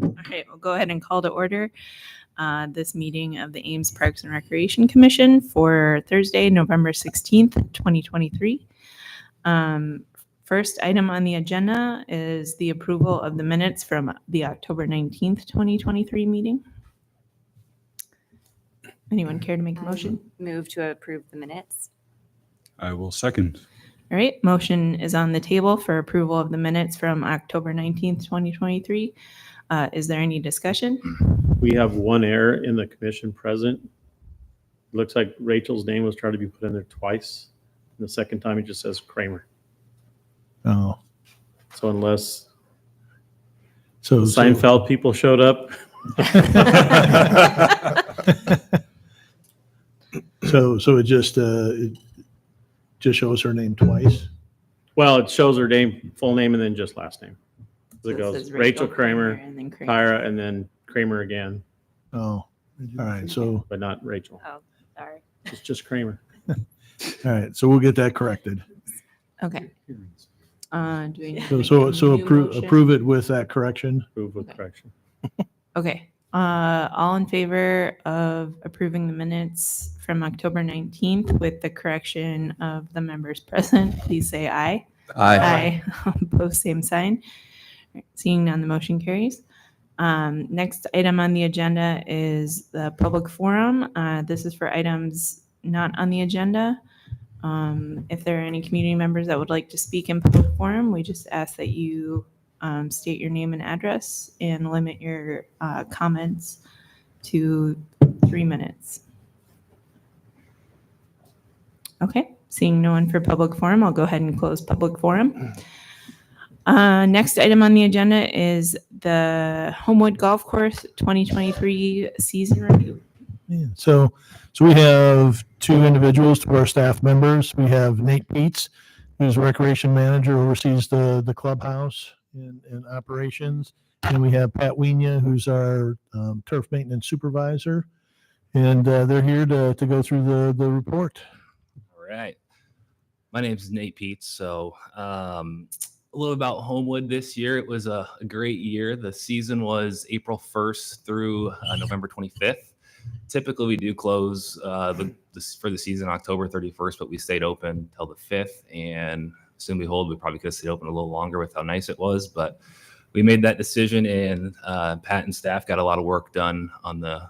Okay, we'll go ahead and call to order this meeting of the Ames Parks and Recreation Commission for Thursday, November 16th, 2023. First item on the agenda is the approval of the minutes from the October 19th, 2023 meeting. Anyone care to make a motion? Move to approve the minutes. I will second. All right, motion is on the table for approval of the minutes from October 19th, 2023. Is there any discussion? We have one error in the commission present. Looks like Rachel's name was trying to be put in there twice. And the second time it just says Kramer. Oh, So unless so Seinfeld people showed up. So it just shows her name twice. Well, it shows her name, full name, and then just last name. So it So it goes says Rachel Kramer, and then Kramer. Tyra, and then Kramer again, Oh, all right. So but not Rachel. Oh, sorry. It's just Kramer. all right. So we'll get that corrected. Okay. Do we need to So make so a so new approve motion? approve it with that correction. Approve with Okay. correction. Okay. All in favor of approving the minutes from October 19th with the correction of the members present, please say aye. Aye. Opposed, same sign. Seeing none, the motion carries. Next item on the agenda is the public forum. This is for items not on the agenda. If there are any community members that would like to speak in public forum, we just ask that you state your name and address and limit your comments to 3 minutes. Okay, seeing no one for public forum, I'll go ahead and close public forum. Next item on the agenda is the Homewood Golf Course 2023 season review. Yeah. So we have two individuals, two of our staff members. We have Nate Peets, who's recreation manager, oversees the clubhouse and operations. And we have Pat Wienia, who's our turf maintenance supervisor. And they're here to go through the report. All right. My name is Nate Peets. So a little about Homewood this year. It was a great year. The season was April 1st through November 25th. Typically, we do close for the season October 31st, but we stayed open till the 5th. And soon and behold, we probably could have stayed open a little longer with how nice it was. But we made that decision, and Pat and staff got a lot of work done on the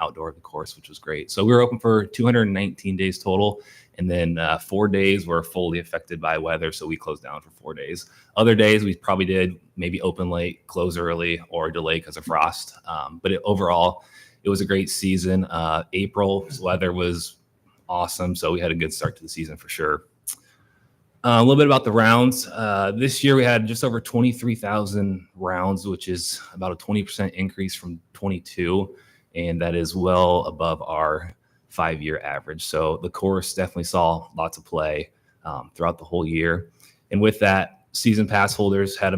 outdoor of the course, which was great. So we were open for 219 days total. And then 4 days were fully affected by weather, so we closed down for 4 days. Other days, we probably did maybe open late, close early, or delay because of frost. But overall, it was a great season. April's weather was awesome, so we had a good start to the season for sure. A little bit about the rounds. This year, we had just over 23,000 rounds, which is about a 20% increase from 22, and that is well above our 5-year average. So the course definitely saw lots of play throughout the whole year. And with that, season pass holders had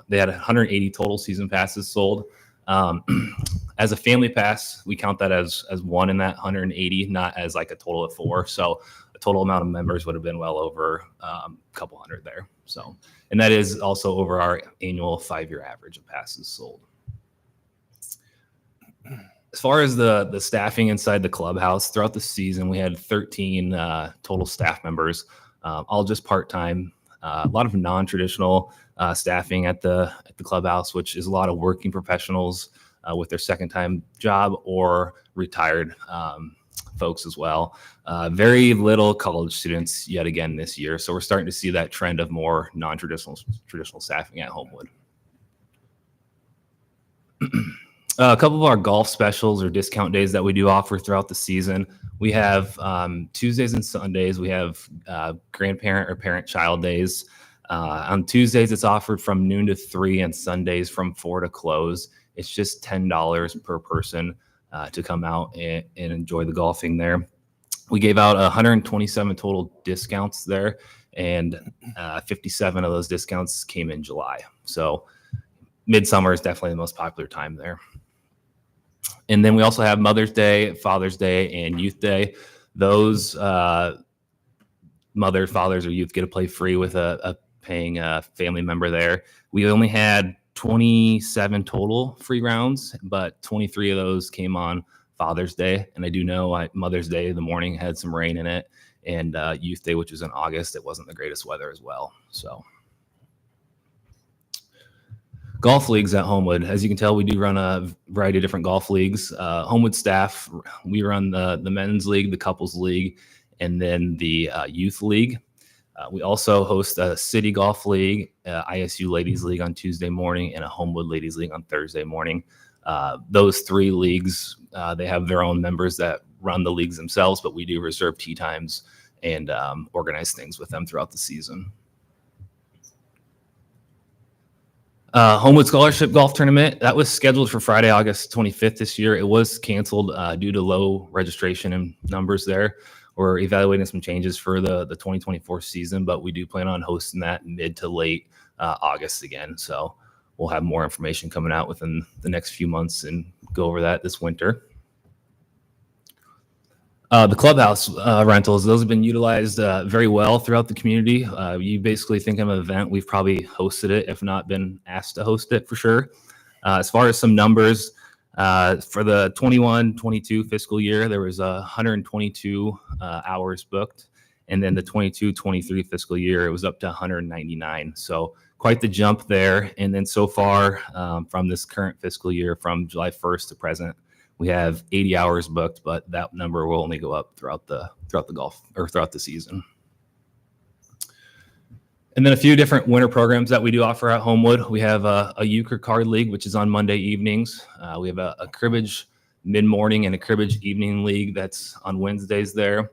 they had 180 total season passes sold. As a family pass, we count that as one in that 180, not as like a total of 4. So the total amount of members would have been well over a couple hundred there. So, and that is also over our annual 5-year average of passes sold. As far as the staffing inside the clubhouse, throughout the season, we had 13 total staff members, all just part-time. A lot of non-traditional staffing at the clubhouse, which is a lot of working professionals with their second-time job or retired folks as well. Very little college students yet again this year, so we're starting to see that trend of more non-traditional staffing at Homewood. A couple of our golf specials or discount days that we do offer throughout the season. We have Tuesdays and Sundays. We have grandparent or parent-child days. On Tuesdays, it's offered from noon to 3, and Sundays from 4 to close. It's just $10 per person to come out and enjoy the golfing there. We gave out 127 total discounts there, and 57 of those discounts came in July. So midsummer is definitely the most popular time there. And then we also have Mother's Day, Father's Day, and Youth Day. Those mothers, fathers, or youth get to play free with a paying family member there. We only had 27 total free rounds, but 23 of those came on Father's Day. And I do know Mother's Day, the morning had some rain in it, and Youth Day, which was in August, it wasn't the greatest weather as well. So golf leagues at Homewood. As you can tell, we do run a variety of different golf leagues. Homewood staff, we run the men's league, the couples league, and then the youth league. We also host a city golf league, ISU ladies league on Tuesday morning, and a Homewood ladies league on Thursday morning. Those three leagues, they have their own members that run the leagues themselves, but we do reserve tee times and organize things with them throughout the season. Homewood Scholarship Golf Tournament, that was scheduled for Friday, August 25th this year. It was canceled due to low registration and numbers there. We're evaluating some changes for the 2024 season, but we do plan on hosting that mid to late August again. So we'll have more information coming out within the next few months and go over that this winter. The clubhouse rentals, those have been utilized very well throughout the community. You basically think of an event, we've probably hosted it, if not been asked to host it for sure. As far as some numbers, for the 21-22 fiscal year, there was 122 hours booked. And then the 22-23 fiscal year, it was up to 199. So quite the jump there. And then so far from this current fiscal year, from July 1st to present, we have 80 hours booked, but that number will only go up throughout the golf or throughout the season. And then a few different winter programs that we do offer at Homewood. We have a euchre card league, which is on Monday evenings. We have a cribbage mid-morning and a cribbage evening league that's on Wednesdays there.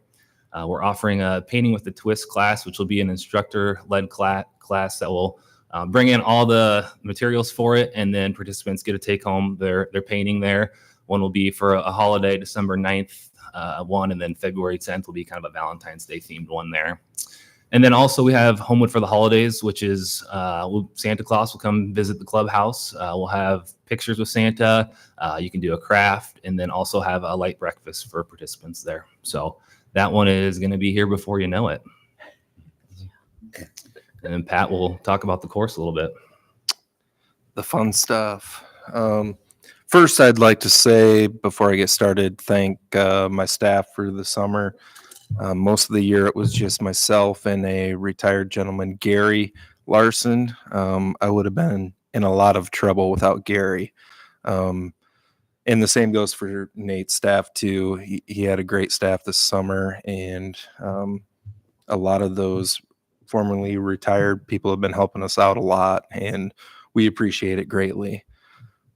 We're offering a painting with the twist class, which will be an instructor-led class that will bring in all the materials for it, and then participants get to take home their painting there. One will be for a holiday, December 9th one, and then February 10th will be kind of a Valentine's Day themed one there. And then also we have Homewood for the Holidays, which is Santa Claus will come visit the clubhouse. We'll have pictures with Santa. You can do a craft, and then also have a light breakfast for participants there. So that one is going to be here before you know it. And then Pat will talk about the course a little bit. The fun stuff. First, I'd like to say, before I get started, thank my staff for the summer. Most of the year, it was just myself and a retired gentleman, Gary Larson. I would have been in a lot of trouble without Gary. And the same goes for Nate's staff, too. He had a great staff this summer, and a lot of those formerly retired people have been helping us out a lot, and we appreciate it greatly.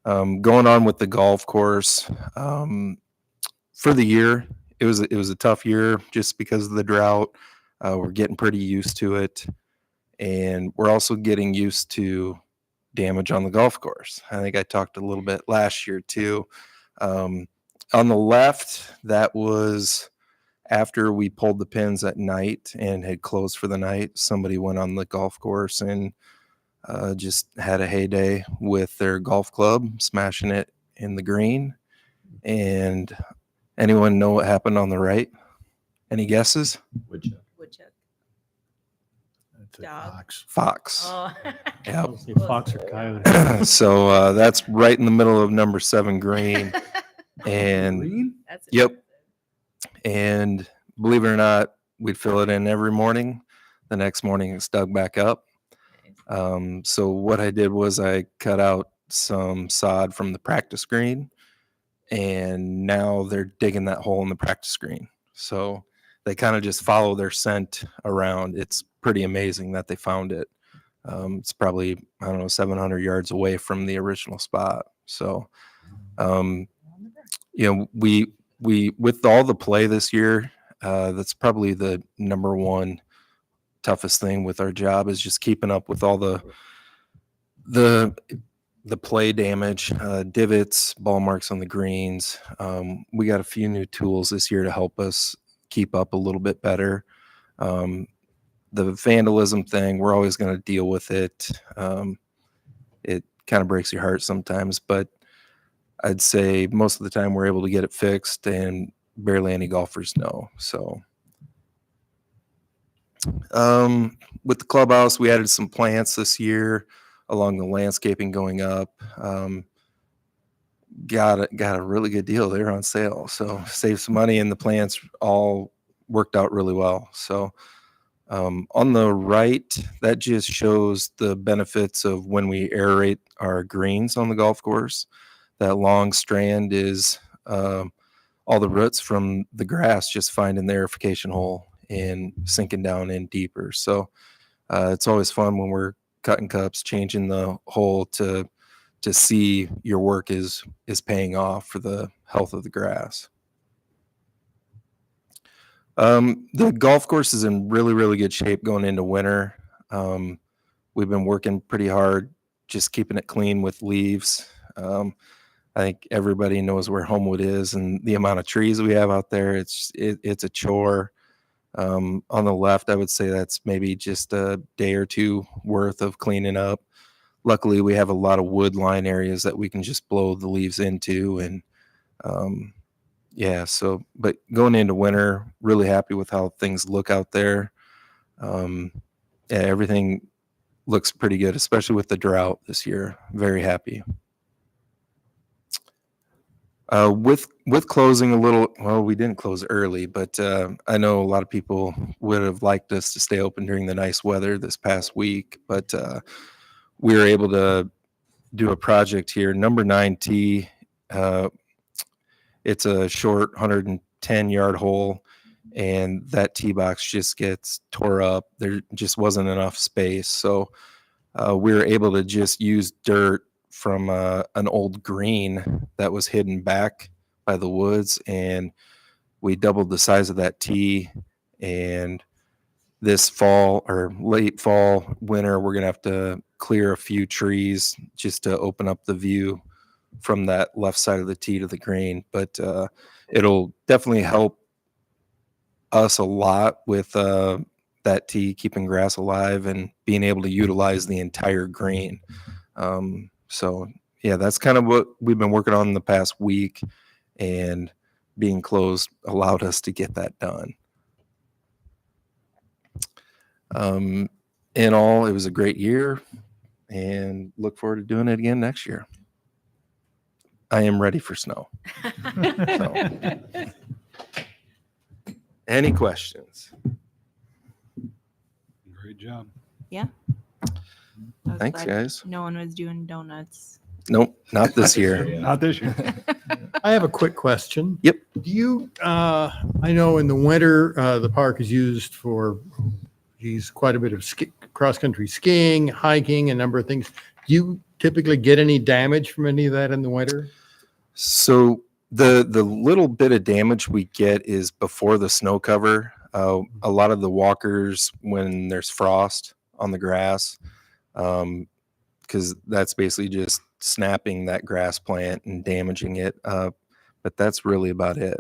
Going on with the golf course, for the year, it was a tough year just because of the drought. We're getting pretty used to it, and we're also getting used to damage on the golf course. I think I talked a little bit last year too. On the left, that was after we pulled the pins at night and had closed for the night. Somebody went on the golf course and just had a heyday with their golf club, smashing it in the green. And anyone know what happened on the right? Any guesses? Woodchuck. That's a Dog. fox. Fox. Oh. Yep. Fox or coyote. So that's right in the middle of number 7 green. And That's Yep. impressive. and believe it or not, we'd fill it in every morning. The next morning it's dug back up. So what I did was I cut out some sod from the practice green, and now they're digging that hole in the practice green. So they kind of just follow their scent around. It's pretty amazing that they found it. It's probably, I don't know, 700 yards away from the original spot. So, we with all the play this year, that's probably the number one toughest thing with our job is just keeping up with all the play damage, divots, ball marks on the greens. We got a few new tools this year to help us keep up a little bit better. The vandalism thing, we're always going to deal with it. It kind of breaks your heart sometimes, but I'd say most of the time we're able to get it fixed, and barely any golfers know. So with the clubhouse, we added some plants this year. along the landscaping going up. Got a really good deal. They're on sale, so saved some money, and the plants all worked out really well. So on the right, that just shows the benefits of when we aerate our greens on the golf course. That long strand is all the roots from the grass just finding the aerification hole and sinking down in deeper. So it's always fun when we're cutting cups, changing the hole to see your work is paying off for the health of the grass. The golf course is in really, really good shape going into winter. We've been working pretty hard, just keeping it clean with leaves. I think everybody knows where Homewood is and the amount of trees we have out there. It's a chore. On the left, I would say that's maybe just a day or two worth of cleaning up. Luckily, we have a lot of wood line areas that we can just blow the leaves into. And but going into winter, really happy with how things look out there. Everything looks pretty good, especially with the drought this year. Very happy. With closing a little, well, we didn't close early, but I know a lot of people would have liked us to stay open during the nice weather this past week, but we were able to do a project here, number 9 tee. It's a short 110-yard hole, and that tee box just gets tore up. There just wasn't enough space, so we were able to just use dirt from an old green that was hidden back by the woods, and we doubled the size of that tee. And this fall or late fall, winter, we're gonna have to clear a few trees just to open up the view from that left side of the tee to the green. But it'll definitely help us a lot with that tee, keeping grass alive and being able to utilize the entire green. So yeah, that's kind of what we've been working on in the past week, and being closed allowed us to get that done. In all, it was a great year, and look forward to doing it again next year. I am ready for snow. So, any questions? Great job. I was Thanks, glad guys. No one was doing donuts. Nope, not this year. Not this year. I have a quick question. Yep. Do you, I know in the winter, the park is used for, quite a bit of cross-country skiing, hiking, a number of things. Do you typically get any damage from any of that in the winter? So the little bit of damage we get is before the snow cover. A lot of the walkers, when there's frost on the grass, because that's basically just snapping that grass plant and damaging it. But that's really about it.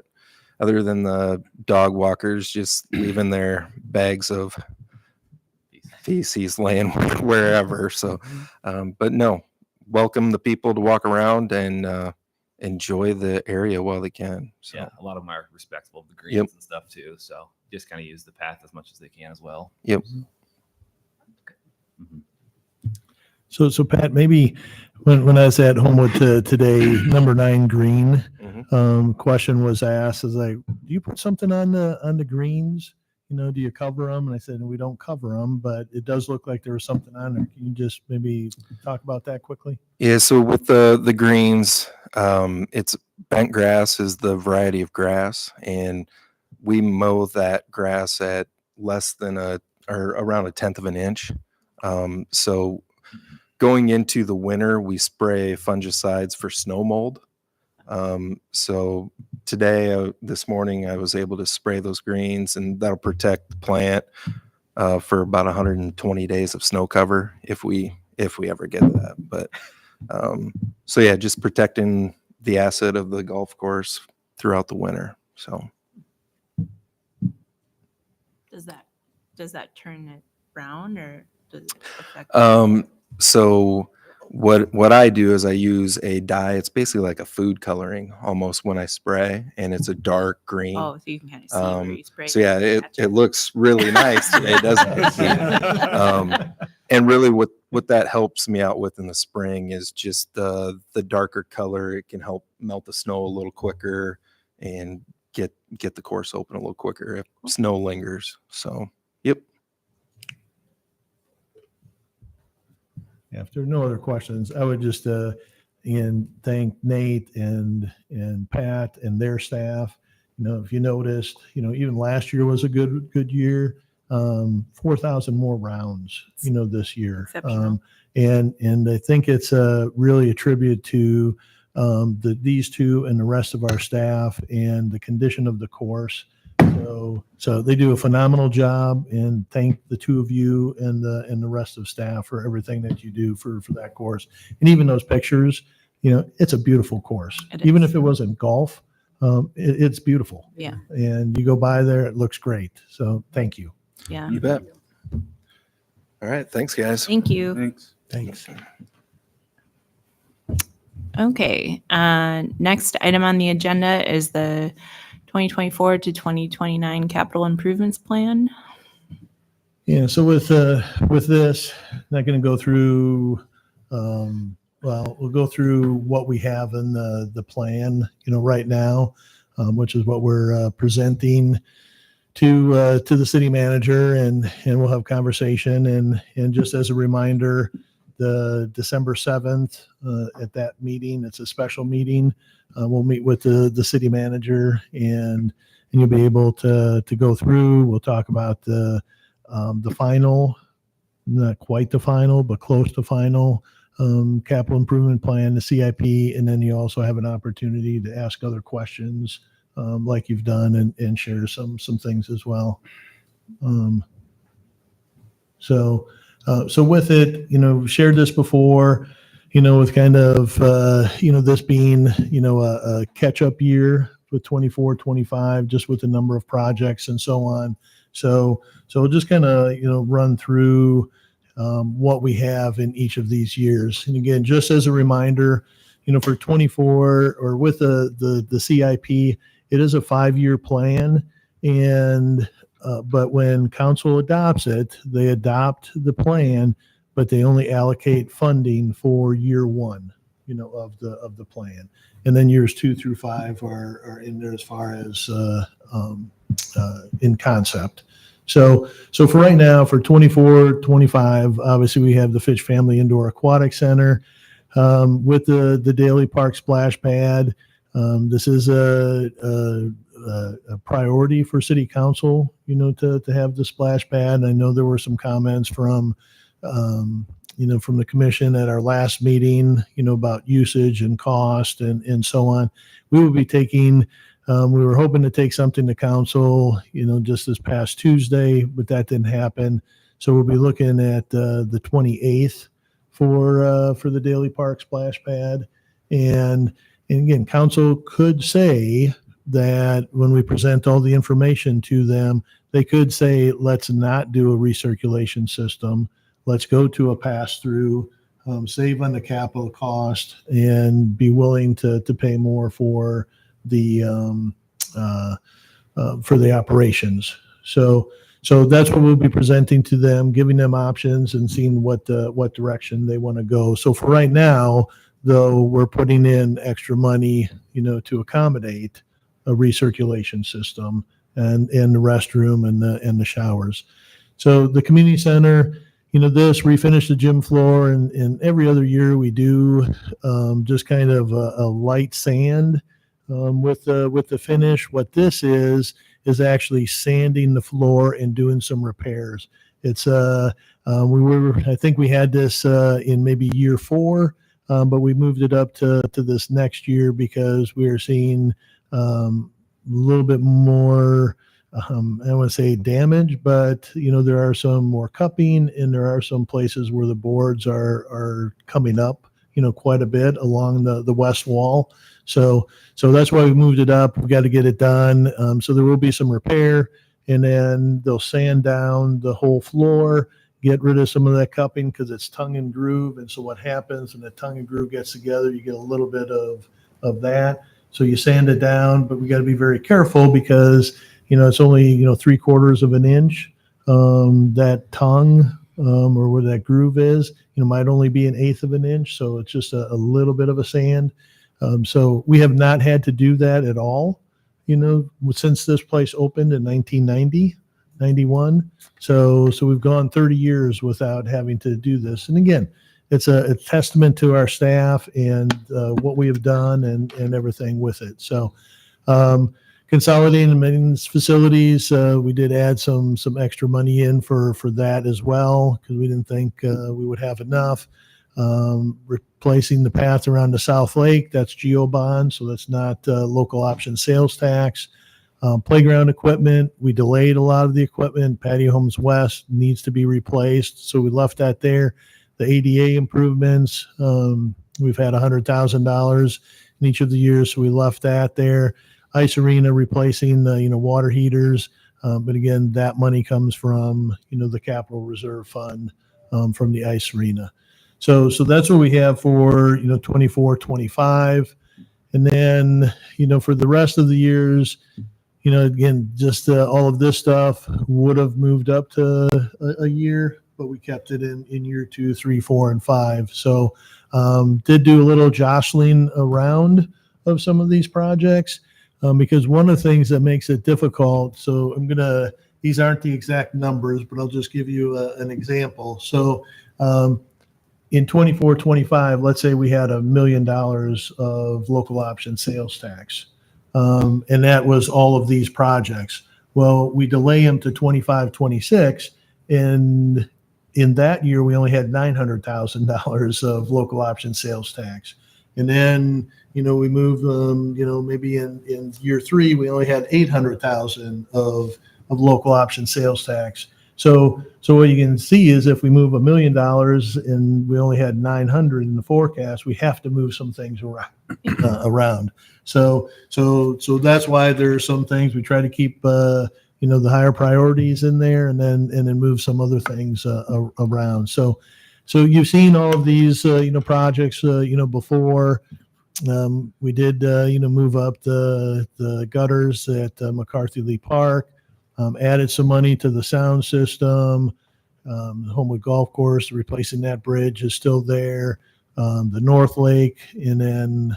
Other than the dog walkers just leaving their bags of feces laying wherever. So, but no, welcome the people to walk around and enjoy the area while they can. So. Yeah, a lot of them are respectful of the greens Yep. and stuff too. So just kind of use the path as much as they can as well. Yep. Mhm. So Pat, maybe when I was at Homewood today, number 9 green, question was asked, is like, do you put something on the greens? Do you cover them? And I said, we don't cover them, but it does look like there was something on there. Can you just maybe talk about that quickly? Yeah, so with the greens, it's bent grass is the variety of grass, and we mow that grass at less than or around 1/10 of an inch. So going into the winter, we spray fungicides for snow mold. So today, this morning, I was able to spray those greens, and that'll protect the plant for about 120 days of snow cover if we ever get that. But so yeah, just protecting the asset of the golf course throughout the winter. So Does that turn it brown, or does it affect? So what I do is I use a dye. It's basically like a food coloring almost when I spray, and it's a dark green. Oh, so you can kind of see where you spray. So yeah, Gotcha. it looks really nice today, doesn't it? Yeah. And really what what that helps me out with in the spring is just the darker color. It can help melt the snow a little quicker and get the course open a little quicker if snow lingers. So, yep. Yeah, if there are no other questions, I would just and thank Nate and Pat and their staff. If you noticed, even last year was a good year. 4,000 more rounds, this year. Exceptional. And I think it's really a tribute to these two and the rest of our staff and the condition of the course. So they do a phenomenal job, and thank the two of you and the rest of staff for everything that you do for that course. And even those pictures, it's a beautiful course. It Even is. if it wasn't golf, it's beautiful. Yeah. And you go by there, it looks great. So thank you. Yeah. You bet. All right. Thanks, guys. Thank you. Thanks. Thanks. Okay. Next item on the agenda is the 2024 to 2029 capital improvements plan. Yeah, so with this, not going to go through, we'll go through what we have in the plan, right now, which is what we're presenting to the city manager, and we'll have conversation. And just as a reminder, the December 7th at that meeting, it's a special meeting. We'll meet with the city manager, and you'll be able to go through. We'll talk about the final, not quite the final, but close to final capital improvement plan, the CIP, and then you also have an opportunity to ask other questions like you've done, and share some things as well. So with it, shared this before, with kind of, this being, a catch-up year with 24, 25, just with the number of projects and so on. So we'll just kind of, run through what we have in each of these years. And again, just as a reminder, for 24 or with the CIP, it is a 5-year plan. And but when council adopts it, they adopt the plan, but they only allocate funding for year 1, of the plan. And then years 2 through 5 are in there as far as in concept. So for right now, for 24, 25, obviously we have the Fitch Family Indoor Aquatic Center with the Daly Park splash pad. This is a priority for city council, to have the splash pad. I know there were some comments from the commission at our last meeting, about usage and cost and so on. We will be taking, we were hoping to take something to council, just this past Tuesday, but that didn't happen. So we'll be looking at the 28th for the Daly Park splash pad. And again, council could say that when we present all the information to them, they could say, let's not do a recirculation system. Let's go to a pass-through, save on the capital cost, and be willing to pay more for the operations. So that's what we'll be presenting to them, giving them options and seeing what direction they want to go. So for right now, though, we're putting in extra money, to accommodate a recirculation system and the restroom and the showers. So the community center, this refinish the gym floor, and every other year we do just kind of a light sand with the finish. What this is actually sanding the floor and doing some repairs. It's I think we had this in maybe year 4, but we moved it up to this next year because we are seeing a little bit more, I don't want to say damage, but there are some more cupping, and there are some places where the boards are coming up, quite a bit along the west wall. So that's why we moved it up. We've got to get it done. So there will be some repair, and then they'll sand down the whole floor, get rid of some of that cupping because it's tongue and groove. And so what happens when the tongue and groove gets together, you get a little bit of that. So you sand it down, but we got to be very careful because, it's only, 3/4 of an inch, that tongue or where that groove is, might only be 1/8 of an inch. So it's just a little bit of a sand. So we have not had to do that at all, since this place opened in 1990, 91. So we've gone 30 years without having to do this. And again, it's a testament to our staff and what we have done and everything with it. So consolidating the maintenance facilities, we did add some extra money in for that as well, because we didn't think we would have enough. Replacing the path around the South Lake, that's GeoBond, so that's not local option sales tax. Playground equipment, we delayed a lot of the equipment. Patio Homes West needs to be replaced, so we left that there. The ADA improvements, we've had $100,000 in each of the years, so we left that there. Ice arena replacing the water heaters, but again, that money comes from the capital reserve fund from the ice arena. So that's what we have for 24, 25, and then for the rest of the years, again, just all of this stuff would have moved up to a year, but we kept it in year 2, 3, 4, and 5. So did do a little jostling around of some of these projects. Because one of the things that makes it difficult, so these aren't the exact numbers, but I'll just give you an example. So in 24, 25, let's say we had $1 million of local option sales tax. And that was all of these projects. Well, we delay them to 25, 26, and in that year, we only had $900,000 of local option sales tax. And then, we move, maybe in year 3, we only had 800,000 of local option sales tax. So what you can see is if we move $1 million and we only had 900 in the forecast, we have to move some things around. So that's why there are some things we try to keep, the higher priorities in there, and then move some other things around. So you've seen all of these, projects, before. We did, move up the gutters at McCarthy Lee Park, added some money to the sound system. The Homewood Golf Course, replacing that bridge is still there. The North Lake, and then,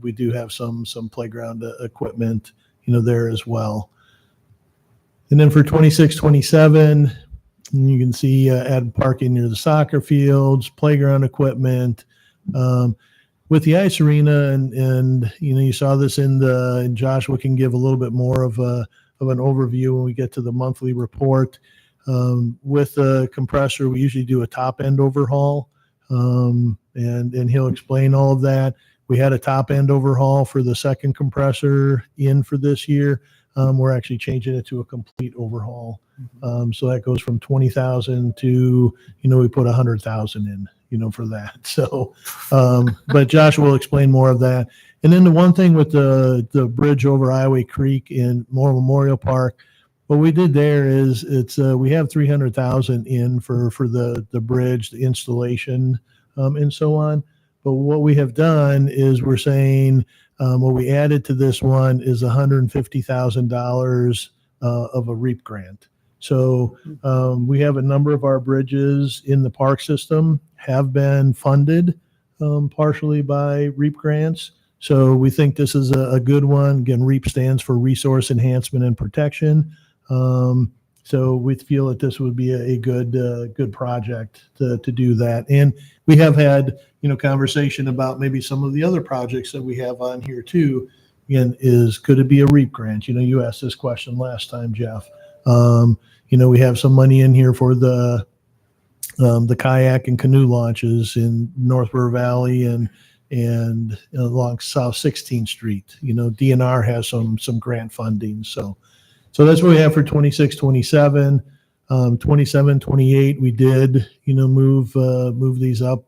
we do have some playground equipment, there as well. And then for 26, 27, you can see add parking near the soccer fields, playground equipment. With the ice arena, and you saw this and Joshua can give a little bit more of an overview when we get to the monthly report. With the compressor, we usually do a top end overhaul, and he'll explain all of that. We had a top end overhaul for the second compressor in for this year. We're actually changing it to a complete overhaul. So that goes from 20,000 to, we put 100,000 in, for that. So, but Josh will explain more of that. And then the one thing with the bridge over Iowa Creek in Moore Memorial Park, what we did there is we have 300,000 in for the bridge, the installation, and so on. But what we have done is we're saying what we added to this one is $150,000 of a REAP grant. So we have a number of our bridges in the park system have been funded partially by REAP grants. So we think this is a good one. Again, REAP stands for Resource Enhancement and Protection. So we feel that this would be a good project to do that. And we have had, conversation about maybe some of the other projects that we have on here too. Again, could it be a REAP grant? You asked this question last time, Jeff. We have some money in here for the kayak and canoe launches in North River Valley and along South 16th Street. DNR has some grant funding. So that's what we have for 26, 27, 27, 28. We did, move these up.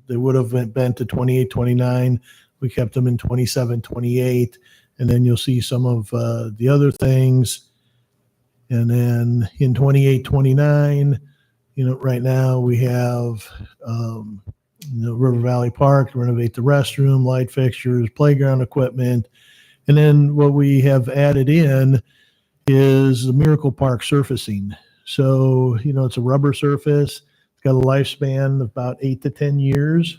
They would have been to 28, 29. We kept them in 27, 28. And then you'll see some of the other things. And then in 28, 29, right now we have, River Valley Park to renovate the restroom, light fixtures, playground equipment. And then what we have added in is the Miracle Park surfacing. So, it's a rubber surface. It's got a lifespan of about 8 to 10 years.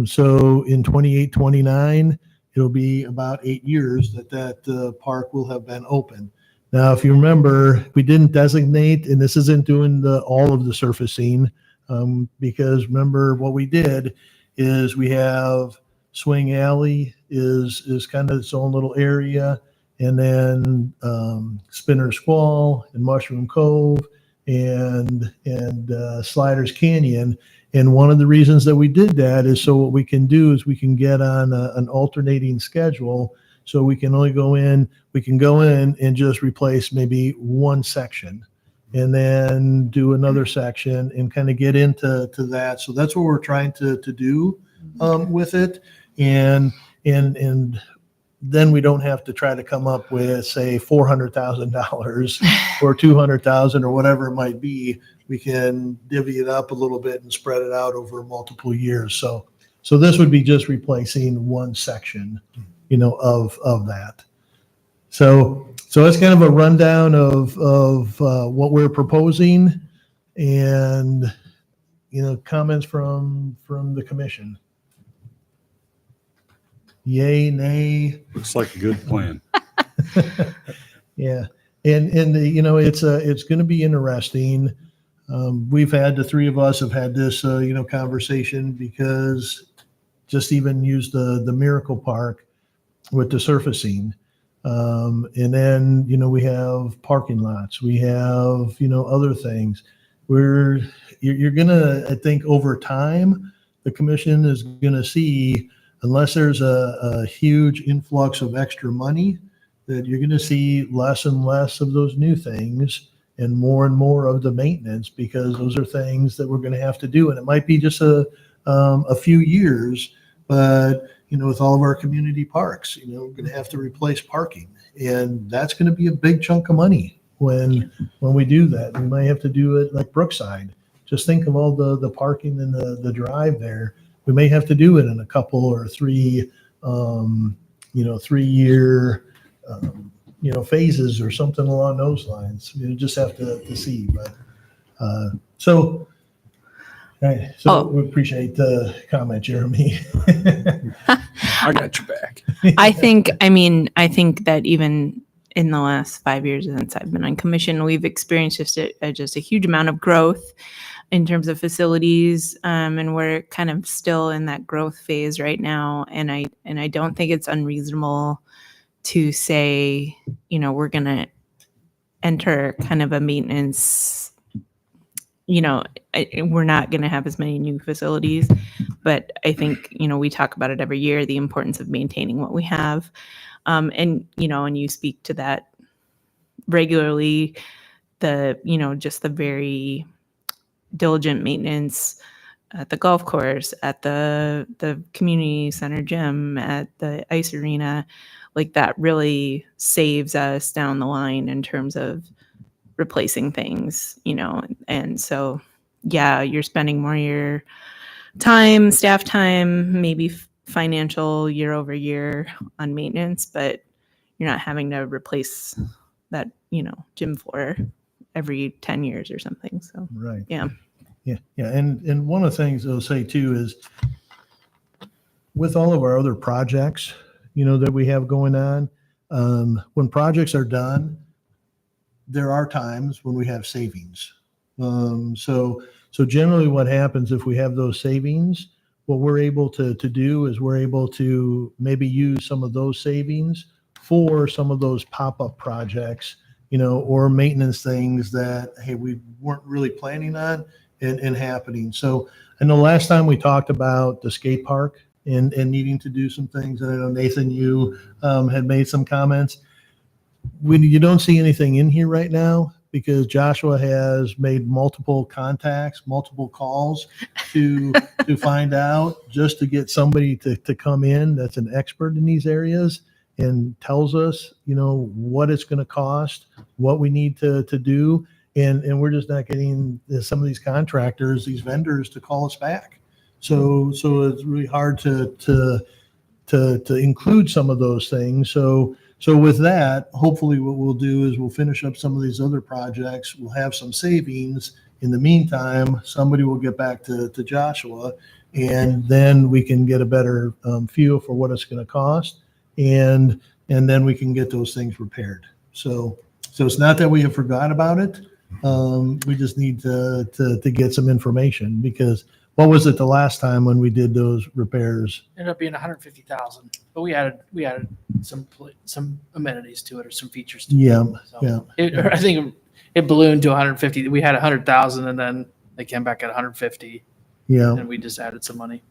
So in 28, 29, it'll be about 8 years that park will have been open. Now, if you remember, we didn't designate, and this isn't doing all of the surfacing, because remember what we did is we have Swing Alley is kind of its own little area, and then Spinner Squall and Mushroom Cove and Sliders Canyon. And one of the reasons that we did that is so what we can do is we can get on an alternating schedule. So we can go in and just replace maybe one section and then do another section and kind of get into that. So that's what we're trying to do with it. And then we don't have to try to come up with, say, $400,000 or $200,000 or whatever it might be. We can divvy it up a little bit and spread it out over multiple years. So this would be just replacing one section, of that. So it's kind of a rundown of what we're proposing and, comments from the commission. Yay, nay. Looks like a good plan. Yeah. And it's going to be interesting. The three of us have had this, conversation because just even use the Miracle Park with the surfacing. And then, we have parking lots, we have, other things where you're going to, I think over time, the commission is going to see, unless there's a huge influx of extra money, that you're going to see less and less of those new things and more of the maintenance, because those are things that we're going to have to do. And it might be just a few years, but, with all of our community parks, we're going to have to replace parking. And that's going to be a big chunk of money when we do that. We might have to do it like Brookside. Just think of all the parking in the drive there. We may have to do it in a couple or 3 year, phases or something along those lines. You just have to see. But so we appreciate the comment, Jeremy. I got your back. I think that even in the last 5 years since I've been on commission, we've experienced just a huge amount of growth in terms of facilities, and we're kind of still in that growth phase right now. And I don't think it's unreasonable to say, we're going to enter kind of a maintenance, we're not going to have as many new facilities, but I think, we talk about it every year, the importance of maintaining what we have. And you speak to that regularly, just the very diligent maintenance at the golf course, at the community center gym, at the ice arena, like that really saves us down the line in terms of replacing things, and so, yeah, you're spending more of your time, staff time, maybe financial year over year on maintenance, but you're not having to replace that, gym floor every 10 years or something. So, Right. yeah. And one of the things I'll say too is with all of our other projects, that we have going on, when projects are done, there are times when we have savings. So generally what happens if we have those savings, what we're able to do is we're able to maybe use some of those savings for some of those pop-up projects, or maintenance things that, hey, we weren't really planning on and happening. So I know last time we talked about the skate park and needing to do some things. And I know, Nathan, you had made some comments. You don't see anything in here right now because Joshua has made multiple contacts, multiple calls to find out, just to get somebody to come in that's an expert in these areas and tells us, what it's going to cost, what we need to do. And we're just not getting some of these contractors, these vendors to call us back. So it's really hard to include some of those things. So So with that, hopefully what we'll do is we'll finish up some of these other projects. We'll have some savings. In the meantime, somebody will get back to Joshua, and then we can get a better feel for what it's going to cost, and then we can get those things repaired. So it's not that we have forgot about it. We just need to get some information, because what was it the last time when we did those repairs? Ended up being 150,000, but we added some amenities to it, or some features to Yeah, it. So yeah. I think it ballooned to 150. We had 100,000, and then they came back at 150, Yeah. and we just added some money.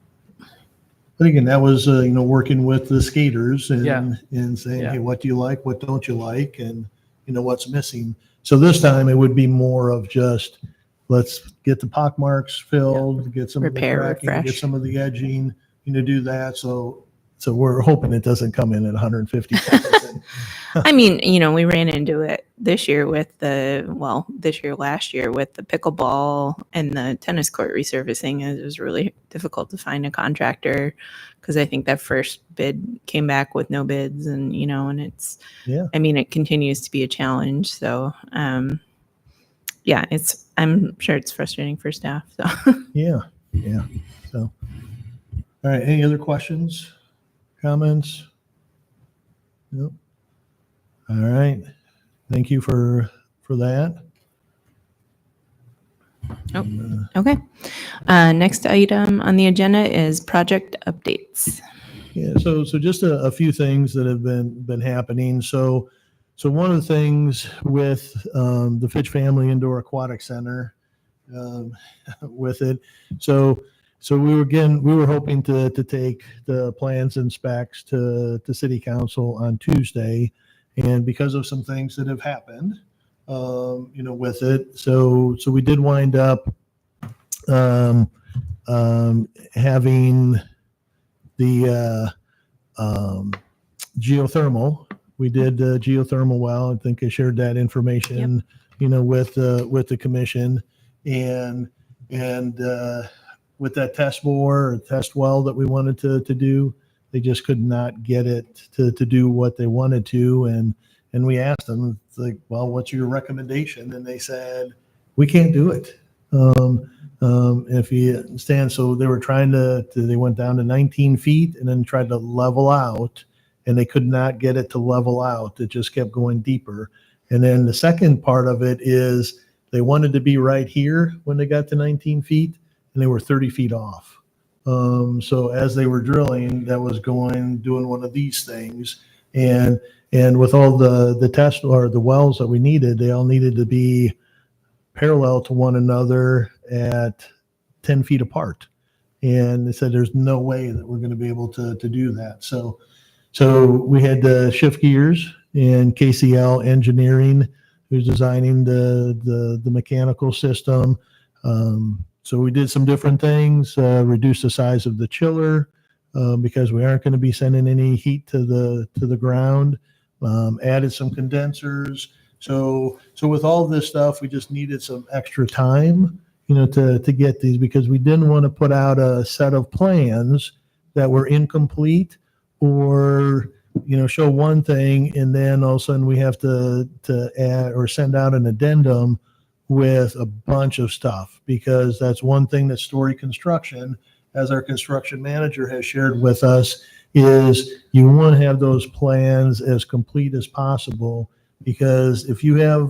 But again, that was, working with the skaters and, Yeah. and saying, Yeah. hey, what do you like? What don't you like? And, what's missing. So this time it would be more of just, let's get the pock marks filled, get some Repair, of the cracking, get refresh. some of the edging, do that. So we're hoping it doesn't come in at 150,000. I mean, we ran into it last year with the pickleball and the tennis court resurfacing. It was really difficult to find a contractor, because I think that first bid came back with no bids, and, and it's, Yeah. I mean, it continues to be a challenge. So, yeah, I'm sure it's frustrating for staff. So, Yeah. So, all right. Any other questions, comments? Nope. All right. Thank you for that. okay. Next item on the agenda is project updates. Yeah, so just a few things that have been happening. So one of the things with the Fitch Family Indoor Aquatic Center, with it, so we were hoping to take the plans and specs to City Council on Tuesday, and because of some things that have happened, with it, so we did wind up having the geothermal. We did geothermal well. I think I shared that information, with the commission, and with that test bore or test well that we wanted to do, they just could not get it to do what they wanted to, and we asked them, it's like, well, what's your recommendation? And they said, we can't do it. If you understand, so they were trying they went down to 19 feet and then tried to level out, and they could not get it to level out. It just kept going deeper. And then the second part of it is they wanted to be right here when they got to 19 feet, and they were 30 feet off. So as they were drilling, that was doing one of these things. And with all the tests or the wells that we needed, they all needed to be parallel to one another at 10 feet apart. And they said, there's no way that we're going to be able to do that. So we had to shift gears, and KCL Engineering, who's designing the mechanical system. So we did some different things, reduce the size of the chiller, because we aren't going to be sending any heat to the ground, added some condensers. So with all this stuff, we just needed some extra time, to get these, because we didn't want to put out a set of plans that were incomplete, or, show one thing and then all of a sudden we have to add or send out an addendum with a bunch of stuff, because that's one thing that Story Construction, as our construction manager has shared with us, is you want to have those plans as complete as possible. Because if you have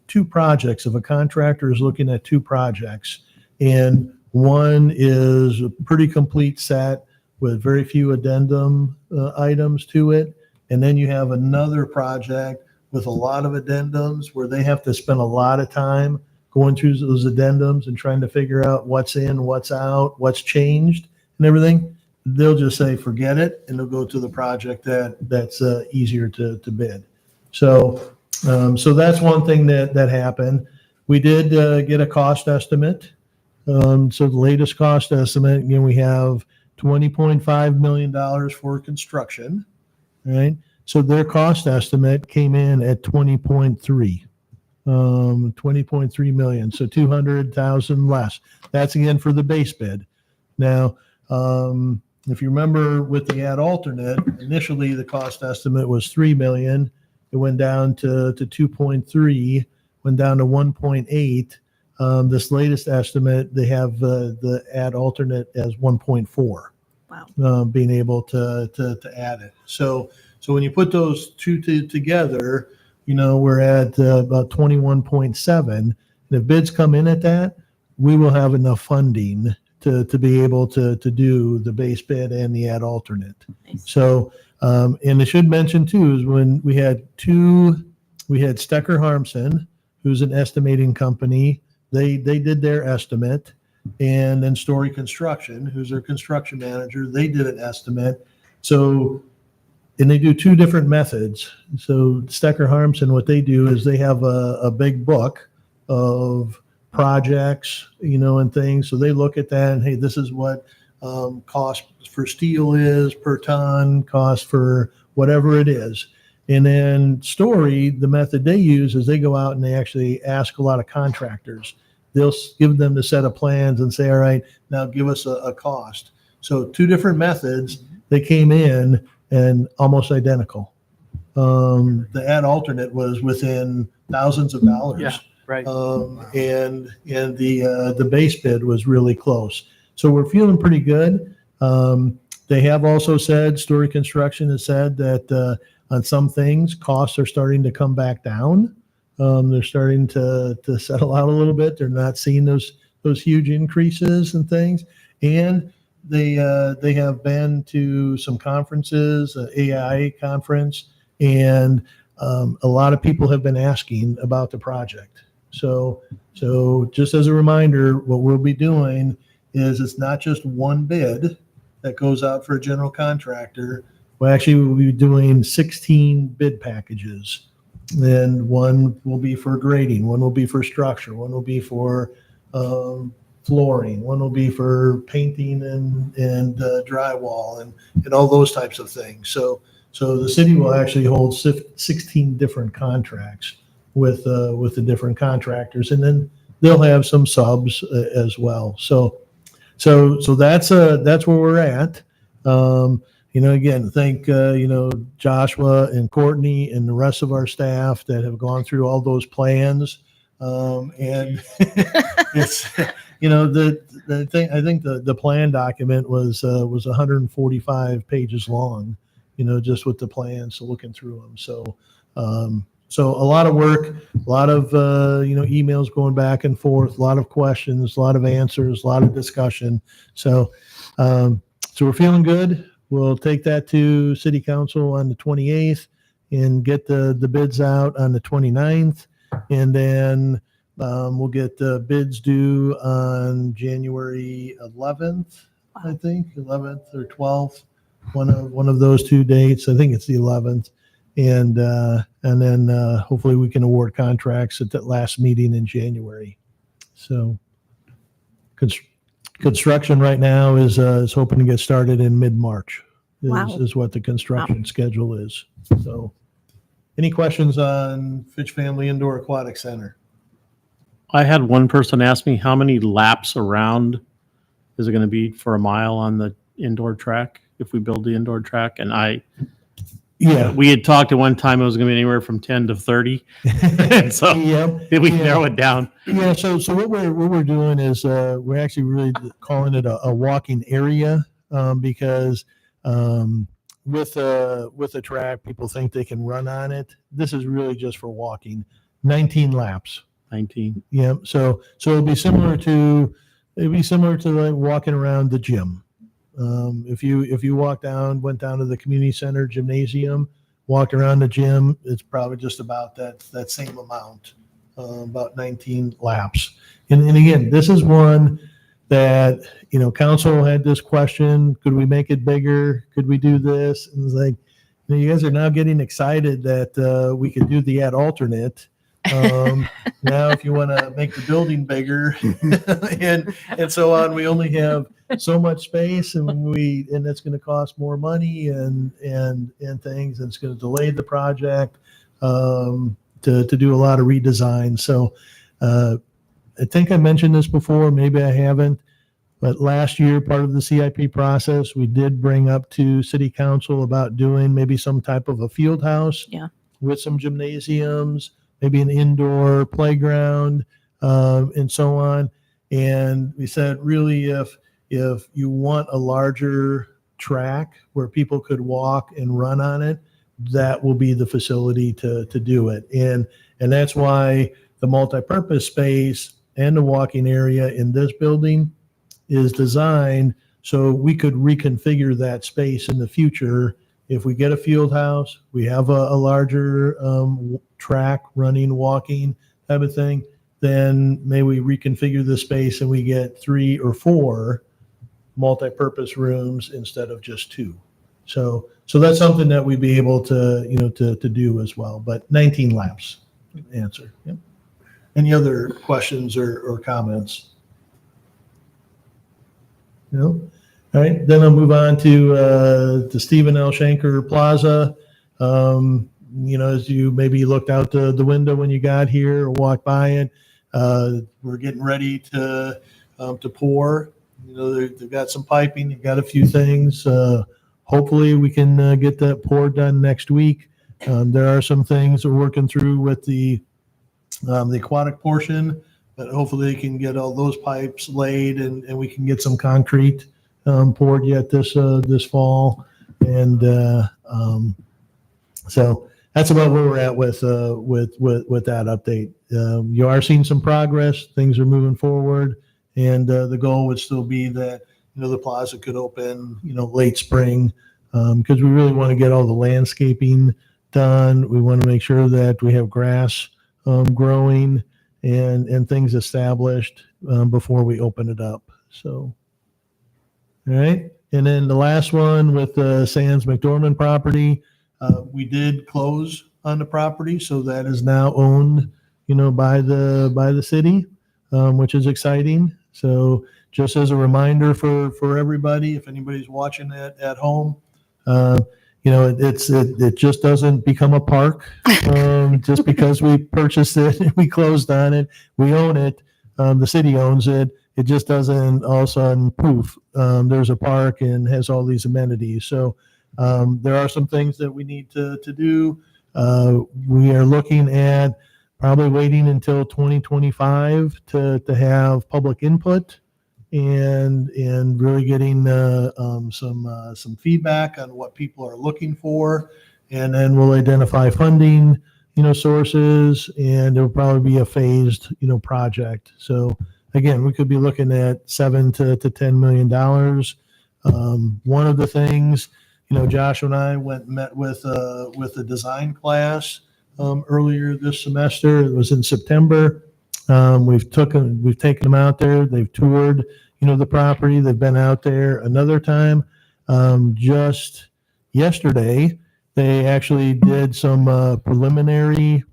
two projects, if a contractor is looking at two projects, and one is a pretty complete set with very few addendum items to it, and then you have another project with a lot of addendums where they have to spend a lot of time going through those addendums and trying to figure out what's in, what's out, what's changed and everything, they'll just say, forget it, and they'll go to the project that's easier to bid. So that's one thing that happened. We did get a cost estimate. So the latest cost estimate, again, we have $20.5 million for construction, right? So their cost estimate came in at 20.3 million. So 200,000 less. That's again for the base bid. Now, If you remember with the ad alternate, initially the cost estimate was 3 million. It went down to 2.3, went down to 1.8. This latest estimate, they have the ad alternate as 1.4. Wow. Being able to add it. So when you put those two together, we're at about 21.7. And if bids come in at that, we will have enough funding to be able to do the base bid and the ad alternate. Nice. So, and I should mention too, is when we had Stecker Harmson, who's an estimating company. They did their estimate. And then Story Construction, who's their construction manager, they did an estimate. So, and they do two different methods. So Stecker Harmson, what they do is they have a big book of projects, and things. So they look at that and, hey, this is what cost for steel is per ton, cost for whatever it is. And then Story, the method they use is they go out and they actually ask a lot of contractors. They'll give them the set of plans and say, all right, now give us a cost. So two different methods, they came in and almost identical. The ad alternate was within thousands of dollars. Yeah, right. And the base bid was really close. So we're feeling pretty good. They have also said, Story Construction has said that on some things, costs are starting to come back down. They're starting to settle out a little bit. They're not seeing those huge increases and things. And they have been to some conferences, an AI conference, and a lot of people have been asking about the project. So just as a reminder, what we'll be doing is it's not just one bid that goes out for a general contractor. We'll be doing 16 bid packages. Then one will be for grading, one will be for structure, one will be for flooring, one will be for painting and drywall and all those types of things. So the city will actually hold 16 different contracts with the different contractors, and then they'll have some subs as well. So that's where we're at. Again, thank, Joshua and Courtney and the rest of our staff that have gone through all those plans. And it's, the thing, I think the plan document was 145 pages long, just with the plans, so looking through them. So a lot of work, a lot of, emails going back and forth, a lot of questions, a lot of answers, a lot of discussion. So we're feeling good. We'll take that to City Council on the 28th and get the bids out on the 29th. And then we'll get the bids due on January 11th, I think, 11th or 12th, one of those two dates. I think it's the 11th. And then hopefully we can award contracts at that last meeting in January. So construction right now is hoping to get started in mid-March Wow. is what the construction schedule is. So any questions on Fitch Family Indoor Aquatic Center? I had one person ask me how many laps around is it going to be for a mile on the indoor track if we build the indoor track? And we had talked at one time it was going to be anywhere from 10 to 30. And so did we narrow it down? Yeah. So what we're doing is we're actually really calling it a walking area because with a track, people think they can run on it. This is really just for walking. 19 laps. 19. Yeah. So it'll be similar to like walking around the gym. If you went down to the community center gymnasium, walked around the gym, it's probably just about that same amount, about 19 laps. And again, this is one that, council had this question, could we make it bigger? Could we do this? And it's like, you guys are now getting excited that we could do the ad alternate. Now, if you want to make the building bigger and so on, we only have so much space, and that's going to cost more money and things, and it's going to delay the project to do a lot of redesign. So I think I mentioned this before, maybe I haven't. But last year, part of the CIP process, we did bring up to city council about doing maybe some type of a field house. Yeah. With some gymnasiums, maybe an indoor playground, and so on. And we said, really, if you want a larger track where people could walk and run on it, that will be the facility to do it. And that's why the multipurpose space and the walking area in this building is designed so we could reconfigure that space in the future. If we get a field house, we have a larger track, running, walking type of thing, then maybe we reconfigure the space and we get 3 or 4 multi-purpose rooms instead of just 2. So that's something that we'd be able to do as well. But 19 laps answer. Yep. Any other questions or comments? No? All right, then I'll move on to Stephen L. Shanker Plaza. As you maybe looked out the window when you got here or walked by it, we're getting ready to pour. They've got some piping, they've got a few things. Hopefully we can get that pour done next week. There are some things we're working through with the aquatic portion, but hopefully they can get all those pipes laid and we can get some concrete poured yet this fall. And so that's about where we're at with that update. You are seeing some progress. Things are moving forward, and the goal would still be that the plaza could open late spring, because we really want to get all the landscaping done. We want to make sure that we have grass growing and things established before we open it up. So, all right. And then the last one with the Sands McDormand property, we did close on the property, so that is now owned, by the city, which is exciting. So just as a reminder for everybody, if anybody's watching it at home, it just doesn't become a park just because we purchased it and we closed on it. We own it. The city owns it. It just doesn't all of a sudden poof. There's a park and has all these amenities. So there are some things that we need to do. We are looking at probably waiting until 2025 to have public input and really getting some feedback on what people are looking for, and then we'll identify funding sources, and it'll probably be a phased project. So again, we could be looking at $7 to $10 million. One of the things, Josh and I met with a design class earlier this semester. It was in September. We've taken them out there. They've toured, the property. They've been out there another time. Just yesterday, they actually did some preliminary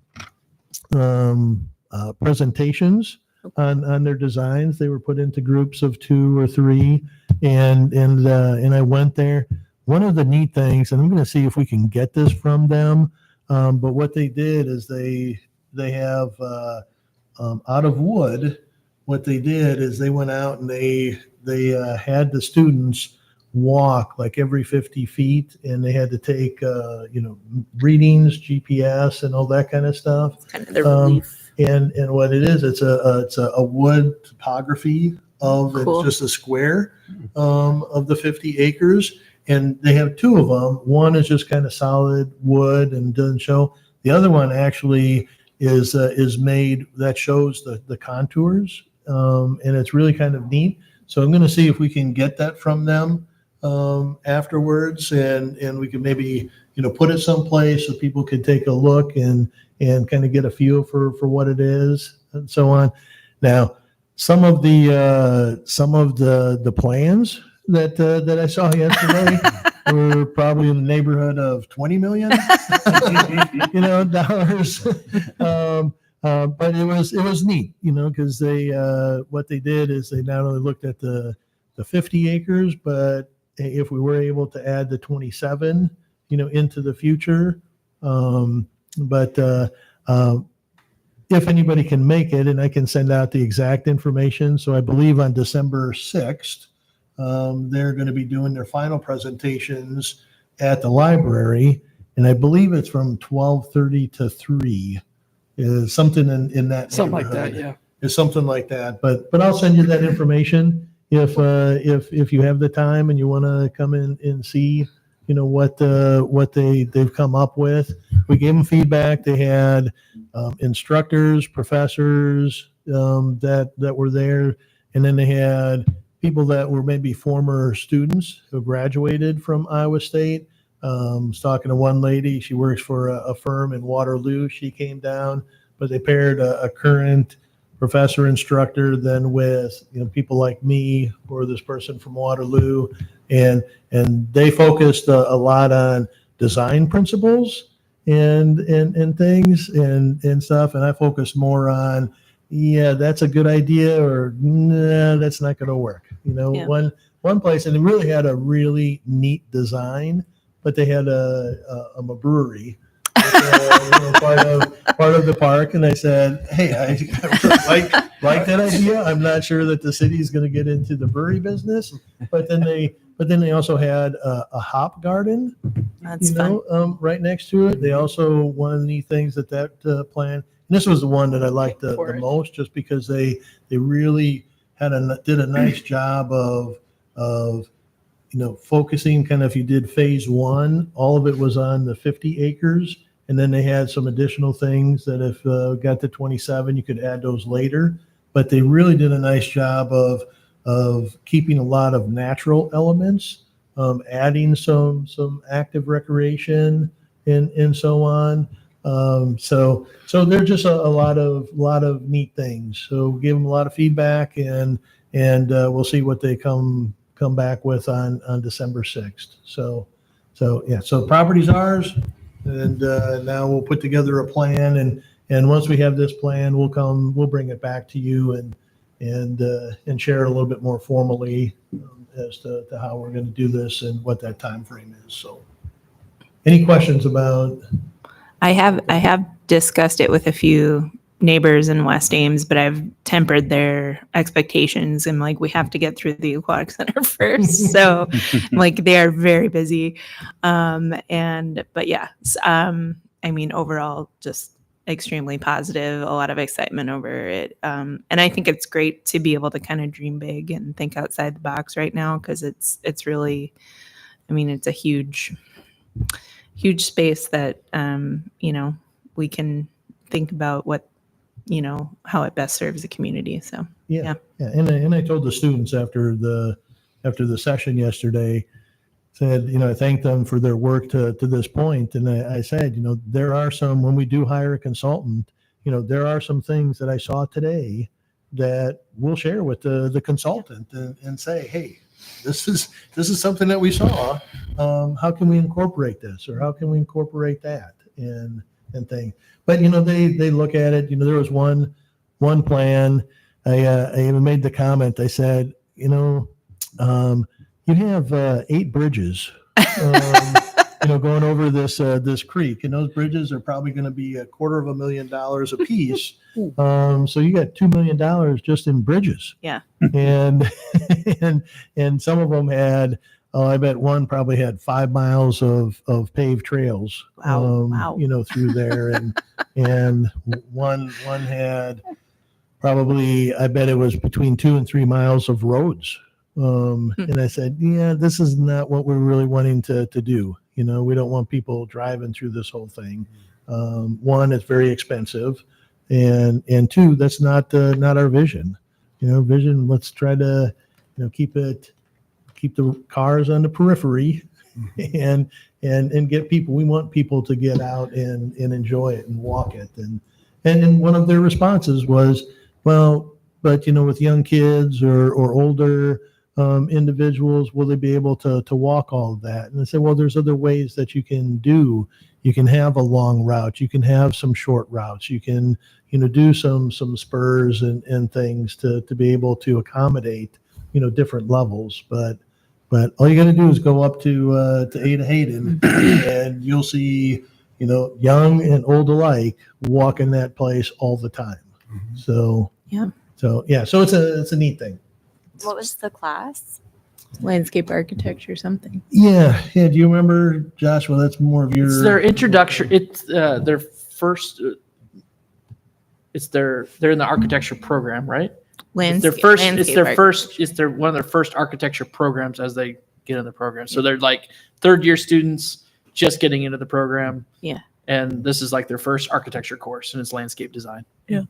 presentations on their designs. They were put into groups of 2 or 3, and I went there. One of the neat things, and I'm going to see if we can get this from them, but what they did is they have out of wood. What they did is they went out and they had the students walk like every 50 feet, and they had to take readings, GPS, and all that kind of stuff. It's kind of the relief. And what it is, it's a wood topography of Cool. It's just a square of the 50 acres. And they have 2 of them. One is just kind of solid wood and doesn't show. The other one actually is made that shows the contours, and it's really kind of neat. So I'm going to see if we can get that from them afterwards, and we can maybe put it someplace so people can take a look and kind of get a feel for what it is and so on. Now, some of the plans that I saw yesterday were probably in the neighborhood of $20 million, dollars. But it was neat, because they what they did is they not only looked at the 50 acres, but if we were able to add the 27, into the future, but if anybody can make it, and I can send out the exact information. So I believe on December 6th, they're going to be doing their final presentations at the library. And I believe it's from 12:30 to 3, is something in that Something like that, neighborhood. yeah. Is something like that. But I'll send you that information if you have the time and you want to come in and see, what they've come up with. We gave them feedback. They had instructors, professors that were there, and then they had people that were maybe former students who graduated from Iowa State. I was talking to one lady. She works for a firm in Waterloo. She came down, but they paired a current professor instructor then with people like me or this person from Waterloo, and they focused a lot on design principles and things and stuff, and I focused more on, yeah, that's a good idea, or nah, that's not going to work. Yeah. One place, and it really had a really neat design, but they had a brewery part of the park, and I said, hey, I really like that idea. I'm not sure that the city is going to get into the brewery business, but then they also had a hop garden, That's fun. right next to it. They also, one of the neat things that plan, and this was the one that I liked the most, just because they really did a nice job of focusing kind of, if you did phase 1, all of it was on the 50 acres. And then they had some additional things that if got to 27, you could add those later. But they really did a nice job of keeping a lot of natural elements, adding some active recreation and so on. So there's just a lot of neat things. So we gave them a lot of feedback, and we'll see what they come back with on December 6th. So yeah, so the property's ours, and now we'll put together a plan, and once we have this plan, we'll bring it back to you and share it a little bit more formally as to how we're going to do this and what that time frame is. So any questions about? I have discussed it with a few neighbors in West Ames, but I've tempered their expectations. I'm like, we have to get through the aquatic center first. So like, they are very busy. But yeah, I mean, overall, just extremely positive, a lot of excitement over it. And I think it's great to be able to kind of dream big and think outside the box right now, because it's really, I mean, it's a huge space that, we can think about what, how it best serves the community. So Yeah. And I told the students after the session yesterday, said, I thanked them for their work to this point. And I said, there are some, when we do hire a consultant, there are some things that I saw today that we'll share with the consultant and say, hey, this is something that we saw. How can we incorporate this, or how can we incorporate that and thing? But they look at it. There was one plan. I even made the comment. I said, you have 8 bridges, going over this creek, and those bridges are probably going to be $250,000 a piece. So you got $2 million just in bridges. Yeah. And and some of them had, I bet one probably had 5 miles of paved trails. Wow. Through there, and one had probably, I bet it was between 2 and 3 miles of roads. And I said, yeah, this is not what we're really wanting to do. We don't want people driving through this whole thing. One, it's very expensive, and 2, that's not our vision. Vision. Let's try to, keep the cars on the periphery, and get people. We want people to get out and enjoy it and walk it. And one of their responses was, well, but with young kids or older individuals, will they be able to walk all of that? And I said, well, there's other ways that you can do. You can have a long route. You can have some short routes. You can, do some spurs and things to be able to accommodate, different levels. But all you got to do is go up to Ada Hayden, and you'll see, young and old alike walk in that place all the time. So Yeah. so it's a neat thing. What was the class? Landscape architecture, something. Yeah. Do you remember, Joshua? That's more of your. It's their introduction. It's their first. They're in the architecture program, right? It's their first. It's their first. It's their one of their first architecture programs as they get in the program. So they're like third year students just getting into the program. Yeah. And this is like their first architecture course, and it's landscape design. Yeah.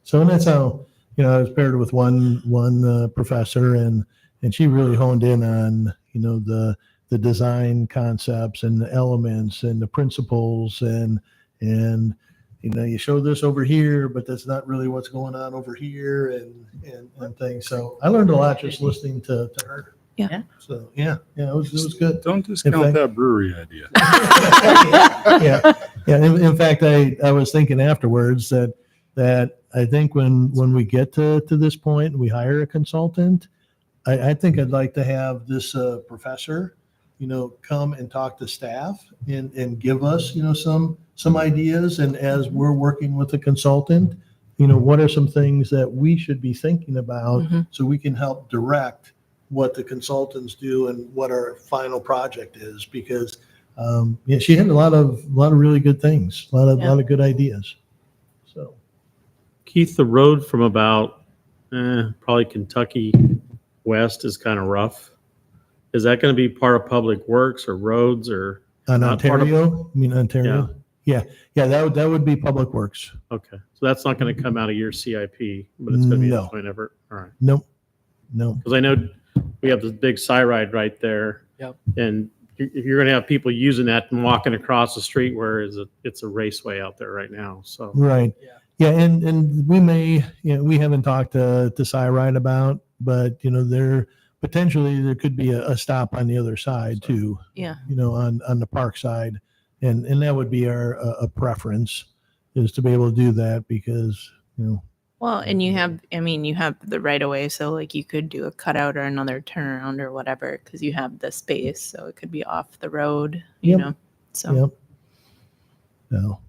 So and that's how I was paired with one professor, and she really honed in on the design concepts and the elements and the principles and you show this over here, but that's not really what's going on over here and things. So I learned a lot just listening to her. Yeah. So it was good. Don't discount that brewery idea. Yeah. In fact, I was thinking afterwards that I think when we get to this point and we hire a consultant, I think I'd like to have this professor, come and talk to staff and give us, some ideas. And as we're working with the consultant, what are some things that we should be thinking about so we can help direct what the consultants do and what our final project is, because she had a lot of really good things, a lot of good ideas. So Keith, the road from about probably Kentucky west is kind of rough. Is that going to be part of public works or roads or on not part of- Ontario? You mean Ontario? Yeah, that would be public works. Okay, so that's not going to come out of your CIP, but it's going to be No. a joint effort. All right. No. Because I know we have this big ride right there. Yep. And if you're going to have people using that and walking across the street, where it's a raceway out there right now. So Right. Yeah, and we may, we haven't talked to Cyride about, but there could be a stop on the other side too. Yeah. On the park side, and that would be our a preference, is to be able to do that because Well, and you have the right of way, so like you could do a cutout or another turnaround or whatever because you have the space, so it could be off the road, Yep. So Yep. No.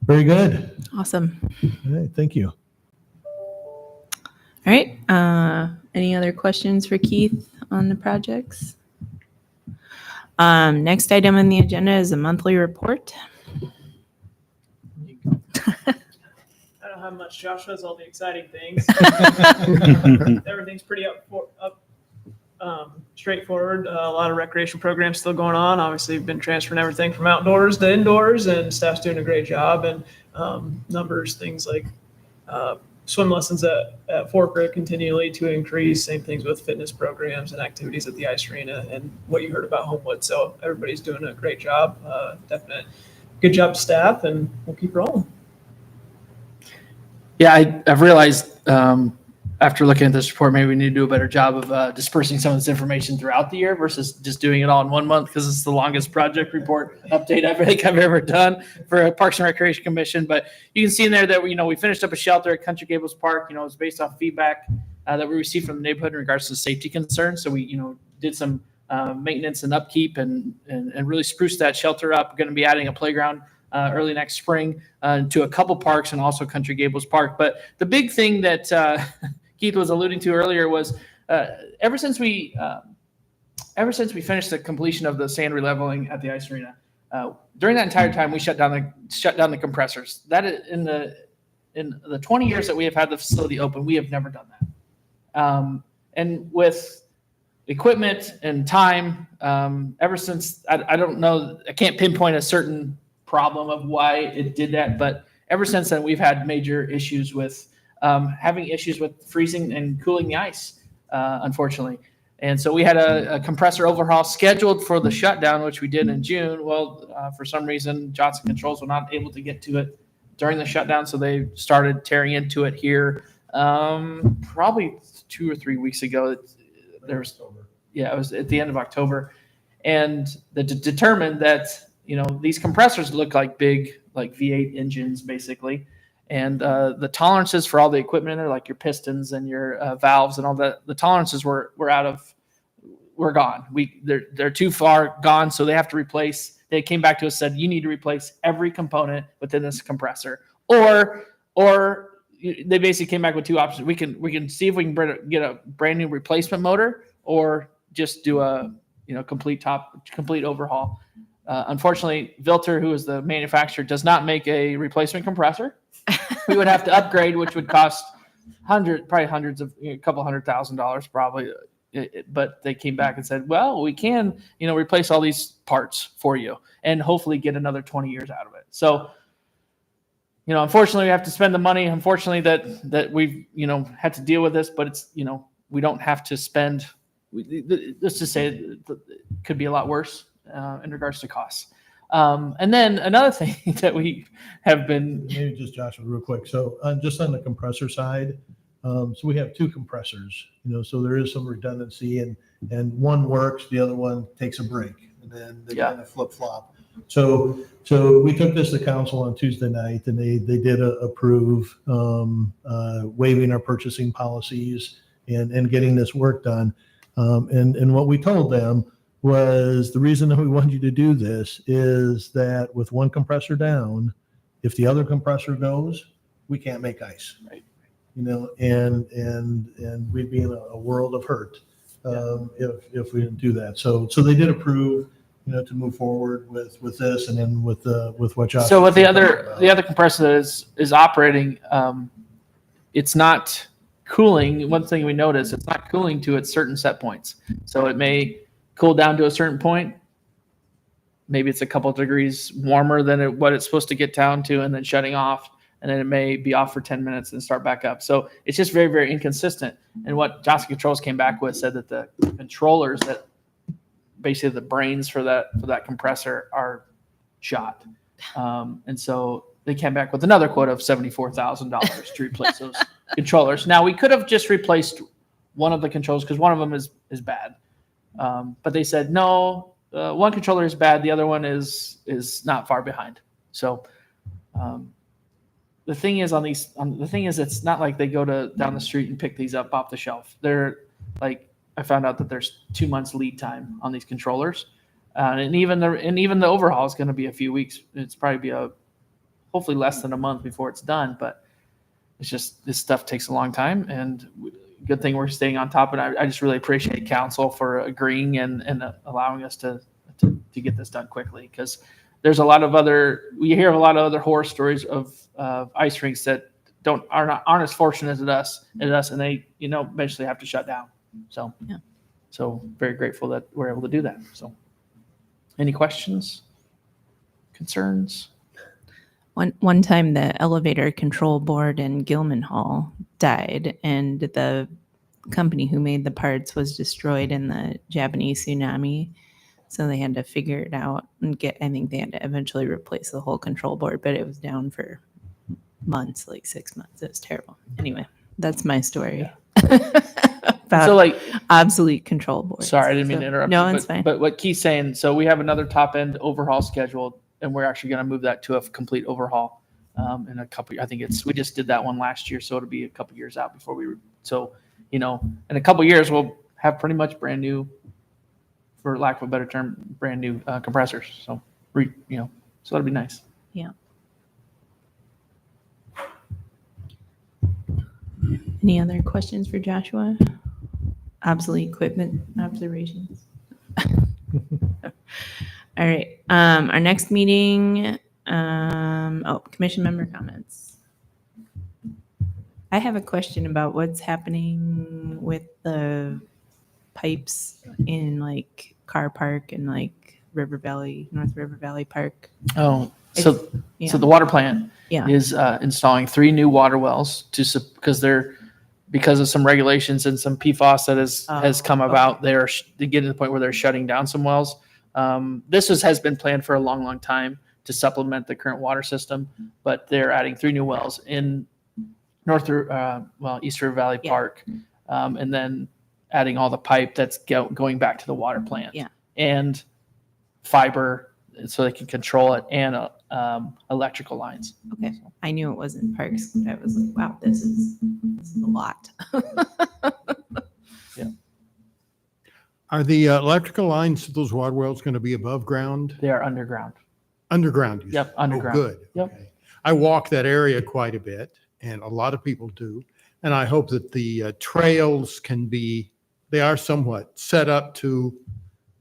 Very good. awesome. All right, thank you. All right. Any other questions for Keith on the projects? Next item on the agenda is a monthly report. I don't have much. Josh has all the exciting things. Everything's pretty straightforward. A lot of recreation programs still going on. Obviously, we've been transferring everything from outdoors to indoors, and staff's doing a great job. And numbers, things like swim lessons at Fork Rick continually to increase. Same things with fitness programs and activities at the ice arena, and what you heard about Homewood. So everybody's doing a great job. Definite good job, staff, and we'll keep rolling. Yeah, I've realized after looking at this report, maybe we need to do a better job of dispersing some of this information throughout the year versus just doing it all in 1 month, because it's the longest project report update I think I've ever done for a Parks and Recreation Commission. But you can see in there that we finished up a shelter at Country Gables Park. It was based off feedback that we received from the neighborhood in regards to safety concerns. So we did some maintenance and upkeep and really spruced that shelter up. We're going to be adding a playground early next spring to a couple parks and also Country Gables Park. But the big thing that Keith was alluding to earlier was ever since we finished the completion of the sand releveling at the ice arena, during that entire time we shut down the compressors. That is, in the 20 years that we have had the facility open, we have never done that. And with equipment and time, ever since I don't know, I can't pinpoint a certain problem of why it did that, but ever since then we've had major issues with having issues with freezing and cooling the ice, unfortunately. And so we had a compressor overhaul scheduled for the shutdown, which we did in June. Well, for some reason, Johnson Controls were not able to get to it during the shutdown, so they started tearing into it here probably 2 or 3 weeks ago. It was at the end of October. And they determined that these compressors look like big, like V8 engines, basically. And the tolerances for all the equipment in there, like your pistons and your valves and all that, the tolerances were out of we're gone. They're too far gone, so they have to replace. They came back to us, said you need to replace every component within this compressor, or they basically came back with two options. We can see if we can get a brand new replacement motor, or just do a complete overhaul. Unfortunately, Vilter, who is the manufacturer, does not make a replacement compressor. We would have to upgrade, which would cost probably hundreds of, a couple $100,000 probably. But they came back and said, well, we can, replace all these parts for you and hopefully get another 20 years out of it. So, unfortunately we have to spend the money. Unfortunately that we've, had to deal with this, but it's, we don't have to spend, let's just say it could be a lot worse in regards to costs. And then another thing that we have been, Maybe just Joshua real quick. So just on the compressor side, so we have two compressors, so there is some redundancy, and one works, the other one takes a break, and then they kind of flip flop. So we took this to council on Tuesday night, and they did approve waiving our purchasing policies and getting this work done. And what we told them was the reason that we want you to do this is that with one compressor down, if the other compressor goes, we can't make ice. Right. And we'd be in a world of hurt if we didn't do that. So they did approve, to move forward with this, and then with what Josh. So with the other compressor that is operating, it's not cooling. One thing we noticed, it's not cooling to its certain set points. So it may cool down to a certain point. Maybe it's a couple of degrees warmer than what it's supposed to get down to, and then shutting off, and then it may be off for 10 minutes and start back up. So it's just very, very inconsistent. And what Johnson Controls came back with said that the controllers, that basically the brains for that compressor, are shot. And so they came back with another quote of $74,000 to replace those controllers. Now, we could have just replaced one of the controllers because one of them is bad. But they said, no, one controller is bad. The other one is not far behind. So the thing is it's not like they go down the street and pick these up off the shelf. They're like, I found out that there's 2 months lead time on these controllers. And even the overhaul is going to be a few weeks. It's probably hopefully less than a month before it's done. But it's just, this stuff takes a long time, and good thing we're staying on top of it. I just really appreciate council for agreeing and allowing us to get this done quickly, because there's a lot of we hear of a lot of other horror stories of ice rinks that aren't as fortunate as us, and they eventually have to shut down. So Yeah. So very grateful that we're able to do that. So any questions, concerns? One time the elevator control board in Gilman Hall died, and the company who made the parts was destroyed in the Japanese tsunami. So they had to figure it out and I think they had to eventually replace the whole control board, but it was down for months, like 6 months. It was terrible. Anyway, that's my story. About So like, obsolete control boards. sorry, I didn't mean to interrupt. No, you, it's fine. But what Keith's saying, so we have another top end overhaul scheduled, and we're actually going to move that to a complete overhaul in a couple. I think we just did that one last year, so it'll be a couple years out before in a couple years we'll have pretty much brand new, for lack of a better term, brand new compressors. So so that'll be nice. Yeah. Any other questions for Joshua? Obsolete equipment observations. All right. Our next meeting. Commission member comments. I have a question about what's happening with the pipes in like Car Park and like North River Valley Park. Oh, so the water plant is installing 3 new water wells because of some regulations and some PFAS that has come about. They're getting to the point where they're shutting down some wells. This has been planned for a long, long time to supplement the current water system, but they're adding 3 new wells in East River Valley Park, and then adding all the pipe that's going back to the water plant, and fiber so they can control it, and electrical lines. Okay, I knew it wasn't parks, but I was like, wow, this is a lot. Are the electrical lines to those water wells going to be above ground? They are underground. Underground? You Yep, said? underground. Oh, good. Yep. Okay. I walk that area quite a bit, and a lot of people do. And I hope that the trails can be, they are somewhat set up to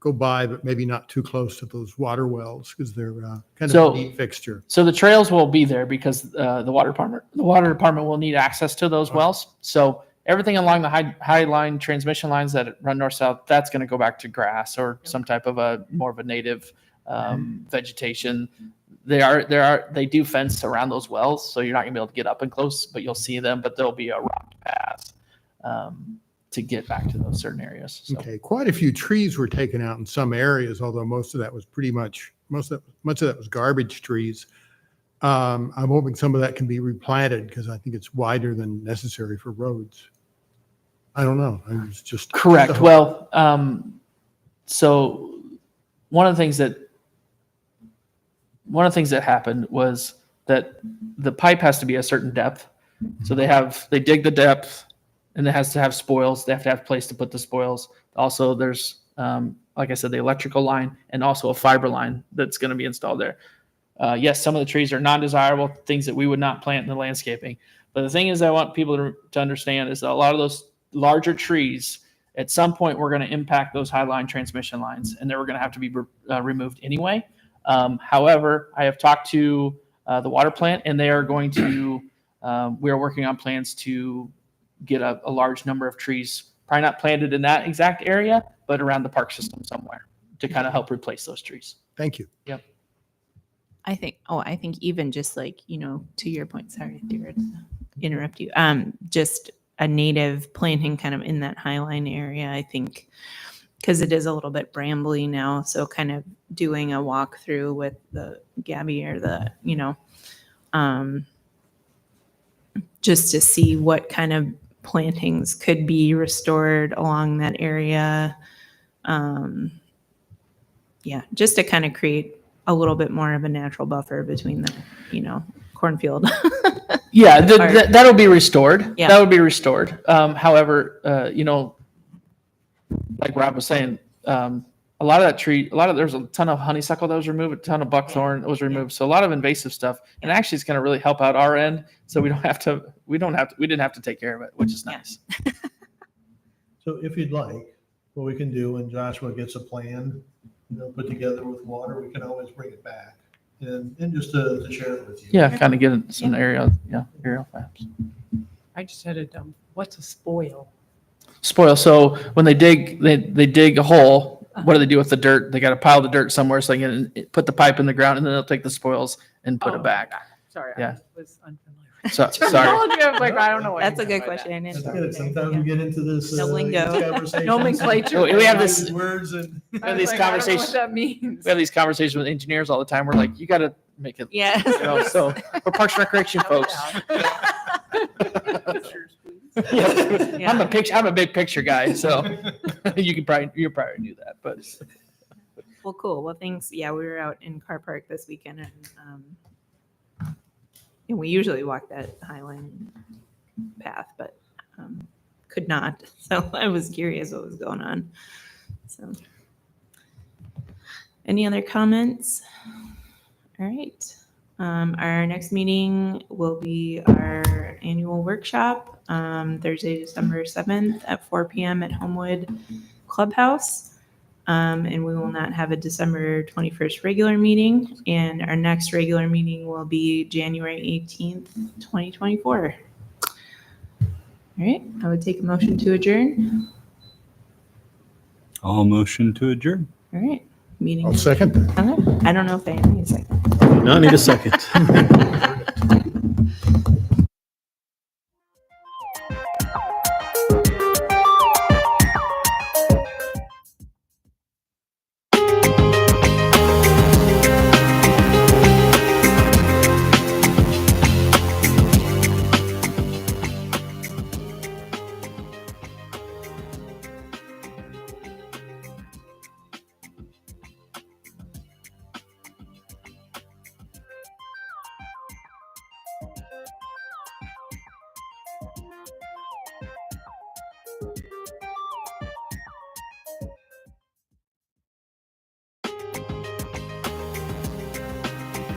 go by, but maybe not too close to those water wells because they're kind of So- a neat fixture. So the trails will be there because the water department will need access to those wells. So everything along the high line transmission lines that run north south, that's going to go back to grass or some type of a more of a native vegetation. They do fence around those wells, so you're not gonna be able to get up and close, but you'll see them. But there'll be a rock path to get back to those certain areas. So. Okay, quite a few trees were taken out in some areas, although most of that was much of that was garbage trees. I'm hoping some of that can be replanted because I think it's wider than necessary for roads. I don't know. I was just Correct. Well, so one of the things that happened was that the pipe has to be a certain depth. So they dig the depth, and it has to have spoils. They have to have a place to put the spoils. Also, there's like I said, the electrical line and also a fiber line that's going to be installed there. Yes, some of the trees are non-desirable, things that we would not plant in the landscaping. But the thing is, I want people to understand is that a lot of those larger trees, at some point, we're going to impact those high line transmission lines, and they were going to have to be removed anyway. However, I have talked to the water plant, and they are going to. We are working on plans to get a large number of trees, probably not planted in that exact area, but around the park system somewhere to kind of help replace those trees. Thank you. Yep. I think even just like, to your point, sorry to interrupt you. Just a native planting kind of in that highline area, I think, because it is a little bit brambly now. So kind of doing a walkthrough with the Gabby or the, just to see what kind of plantings could be restored along that area. Just to kind of create a little bit more of a natural buffer between the, cornfield. Yeah, that'll be restored. Yeah. That would be restored. However, like Rob was saying, a lot of that tree, there's a ton of honeysuckle that was removed, a ton of buckthorn that was removed. So a lot of invasive stuff, and actually it's going to really help out our end. So we didn't have to take care of it, which is nice. So if you'd like, what we can do when Joshua gets a plan, put together with water, we can always bring it back and just to share it with you. Yeah, kind of get some aerial maps. I just had what's a spoil? Spoil. So when they dig, they dig a hole. What do they do with the dirt? They got to pile the dirt somewhere so they can put the pipe in the ground, and then they'll take the spoils and put it back. Sorry, Yeah. I was unfamiliar. So, sorry. I was like, I don't know. What That's a you meant good by question. that. That's good. Sometimes we get into this The lingo. these conversations. Nomenclature. We have this. Words and We I have was these like, I don't know conversations. what that means. We have these conversations with engineers all the time. We're like, you got to make it. Yeah. So we're Parks and Recreation folks. Yeah. I'm a big picture guy, so you probably knew that, but Well, cool. Well, thanks. Yeah, we were out in Car Park this weekend, and we usually walk that Highline path, but could not. So I was curious what was going on. So, any other comments? All right. Our next meeting will be our annual workshop, Thursday, December 7th at 4 p.m. at Homewood Clubhouse. And we will not have a December 21st regular meeting. And our next regular meeting will be January 18th, 2024. All right. I would take a motion to adjourn. All motion to adjourn. All right. Meeting. I'll second that. Okay. I don't know if I need a second. Not need a second.